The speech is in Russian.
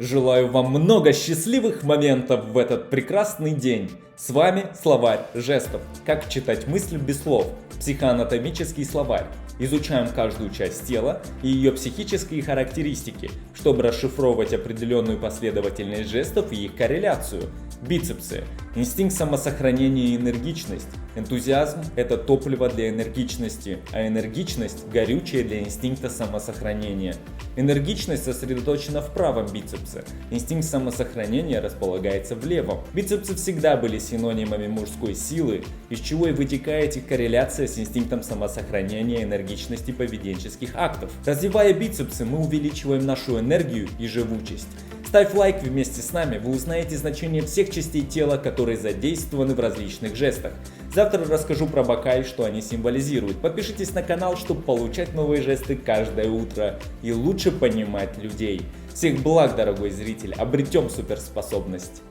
Желаю вам много счастливых моментов в этот прекрасный день. С вами словарь жестов. Как читать мысли без слов. Психоанатомический словарь. Изучаем каждую часть тела и ее психические характеристики, чтобы расшифровывать определенную последовательность жестов и их корреляцию. Бицепсы. Инстинкт самосохранения и энергичность. Энтузиазм – это топливо для энергичности, а энергичность – горючее для инстинкта самосохранения. Энергичность сосредоточена в правом бицепсе. Инстинкт самосохранения располагается в левом. Бицепсы всегда были синонимами мужской силы, из чего и вытекает их корреляция с инстинктом самосохранения, энергичности поведенческих актов. Развивая бицепсы, мы увеличиваем нашу энергию и живучесть. Ставь лайк вместе с нами, вы узнаете значение всех частей тела, которые задействованы в различных жестах. Завтра расскажу про бока и что они символизируют. Подпишитесь на канал, чтобы получать новые жесты каждое утро и лучше понимать людей. Всех благ, дорогой зритель, обретем суперспособность!